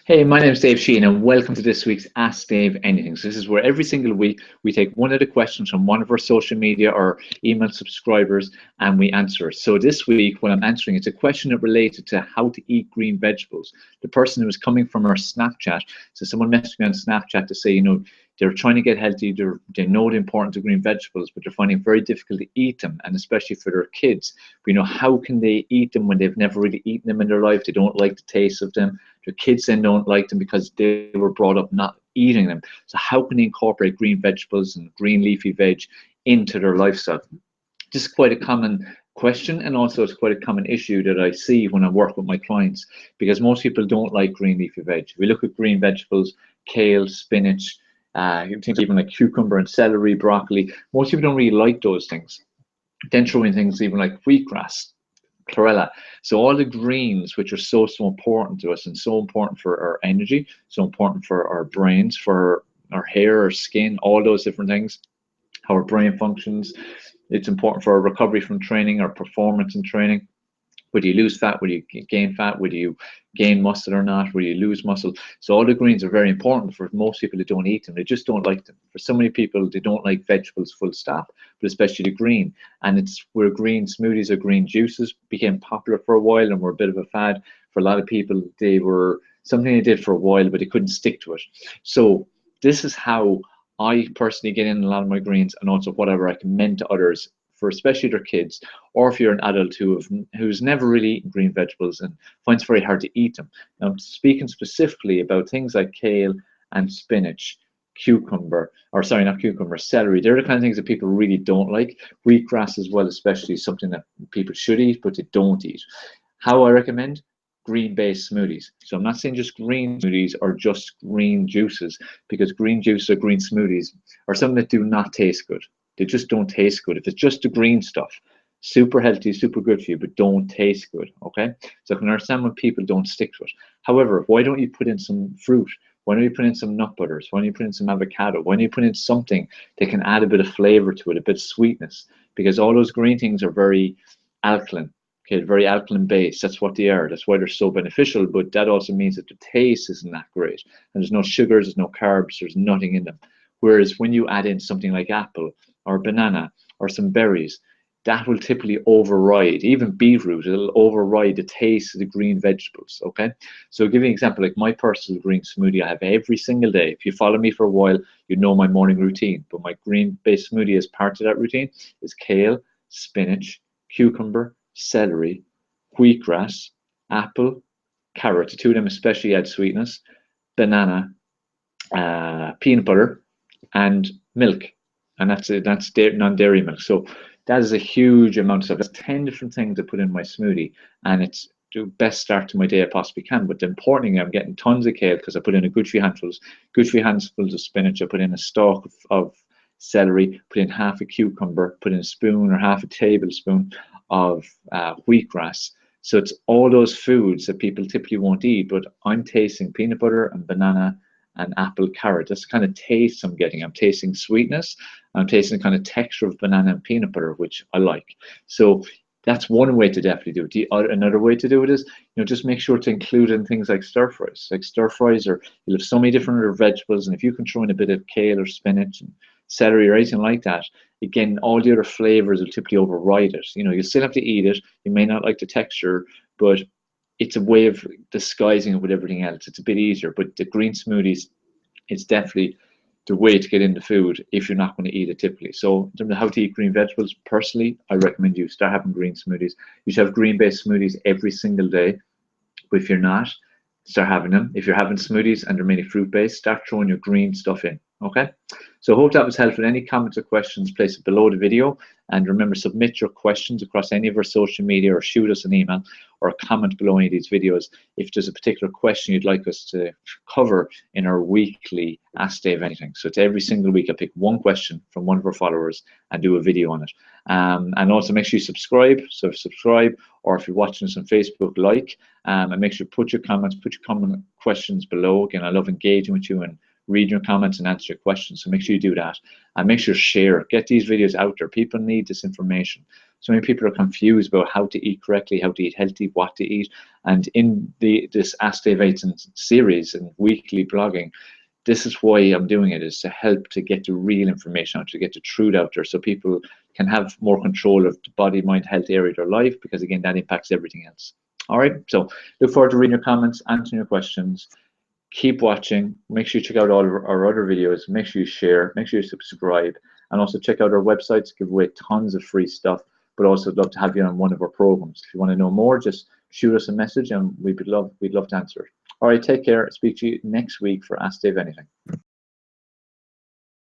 Hey, my name is Dave Sheehan, and welcome to this week's Ask Dave Anything. So this is where every single week we take one of the questions from one of our social media or email subscribers and we answer it. So this week, what I'm answering, it's a question that related to how to eat green vegetables. The person who was coming from our Snapchat, so someone messaged me on Snapchat to say, they're trying to get healthy, they know the importance of green vegetables, but they're finding it very difficult to eat them, and especially for their kids. But how can they eat them when they've never really eaten them in their life? They don't like the taste of them. Their kids then don't like them because they were brought up not eating them. So how can they incorporate green vegetables and green leafy veg into their lifestyle? This is quite a common question, and also it's quite a common issue that I see when I work with my clients, because most people don't like green leafy veg. If we look at green vegetables, kale, spinach, things even like cucumber and celery, broccoli, most people don't really like those things. Then throw in things even like wheatgrass, chlorella. So all the greens, which are so important to us and so important for our energy, so important for our brains, for our hair, our skin, all those different things, how our brain functions. It's important for our recovery from training, our performance in training. Whether you lose fat, whether you gain fat, whether you gain muscle or not, whether you lose muscle. So all the greens are very important for most people that don't eat them. They just don't like them. For so many people, they don't like vegetables full stop, but especially the green. And it's where green smoothies or green juices became popular for a while and were a bit of a fad. For a lot of people, they were something they did for a while, but they couldn't stick to it. So this is how I personally get in a lot of my greens, and also what I recommend to others, for especially their kids, or if you're an adult who's never really eaten green vegetables and finds it very hard to eat them. Now, I'm speaking specifically about things like kale and spinach, cucumber, or sorry, not cucumber, celery. They're the kind of things that people really don't like. Wheatgrass as well, especially, is something that people should eat, but they don't eat. How I recommend? Green-based smoothies. So I'm not saying just green smoothies or just green juices, because green juice or green smoothies are something that do not taste good. They just don't taste good. If it's just the green stuff, super healthy, super good for you, but don't taste good, okay? So I can understand when people don't stick to it. However, why don't you put in some fruit? Why don't you put in some nut butters? Why don't you put in some avocado? Why don't you put in something that can add a bit of flavor to it, a bit of sweetness? Because all those green things are very alkaline, okay, very alkaline based. That's what they are. That's why they're so beneficial, but that also means that the taste isn't that great. And there's no sugars, there's no carbs, there's nothing in them. Whereas when you add in something like apple or banana or some berries, that will typically override, even beetroot, it'll override the taste of the green vegetables, okay? So I'll give you an example, like my personal green smoothie I have every single day. If you follow me for a while, you know my morning routine, but my green-based smoothie as part of that routine is kale, spinach, cucumber, celery, wheatgrass, apple, carrot, the two of them especially add sweetness, banana, peanut butter, and milk, and that's it. That's non-dairy milk. So that is a huge amount of stuff. That's 10 different things I put in my smoothie, and it's the best start to my day I possibly can. But the important thing, I'm getting tons of kale because I put in a good few handfuls of spinach. I put in a stalk of celery, put in half a cucumber, put in a spoon or half a tablespoon of wheatgrass. So it's all those foods that people typically won't eat, but I'm tasting peanut butter and banana and apple, carrot. That's the kind of taste I'm getting. I'm tasting sweetness. I'm tasting the kind of texture of banana and peanut butter, which I like. So that's one way to definitely do it. Another way to do it is, just make sure to include in things like stir fries. Like stir fries, or you'll have so many different other vegetables, and if you can throw in a bit of kale or spinach and celery or anything like that, again, all the other flavors will typically override it. You still have to eat it. You may not like the texture, but it's a way of disguising it with everything else. It's a bit easier, but the green smoothies, it's definitely the way to get into food if you're not going to eat it typically. So in terms of how to eat green vegetables, personally, I recommend you start having green smoothies. You should have green-based smoothies every single day. But if you're not, start having them. If you're having smoothies and they're mainly fruit-based, start throwing your green stuff in, okay? So I hope that was helpful. Any comments or questions, place it below the video. And remember, submit your questions across any of our social media, or shoot us an email or a comment below any of these videos if there's a particular question you'd like us to cover in our weekly Ask Dave Anything. So it's every single week I pick one question from one of our followers and do a video on it. And also make sure you subscribe. So subscribe, or if you're watching us on Facebook, like, and make sure you put your comments, put your comment questions below. Again, I love engaging with you and read your comments and answer your questions. So make sure you do that, and make sure to share. Get these videos out there. People need this information. So many people are confused about how to eat correctly, how to eat healthy, what to eat. And in this Ask Dave Aiton series and weekly blogging, this is why I'm doing it, is to help to get the real information out, to get the truth out there, so people can have more control of the body, mind, health area of their life, because again, that impacts everything else. All right, so look forward to reading your comments, answering your questions. Keep watching. Make sure you check out all of our other videos. Make sure you share. Make sure you subscribe, and also check out our websites. Give away tons of free stuff, but also love to have you on one of our programs. If you want to know more, just shoot us a message, and we'd love to answer it. All right, take care. Speak to you next week for Ask Dave Anything.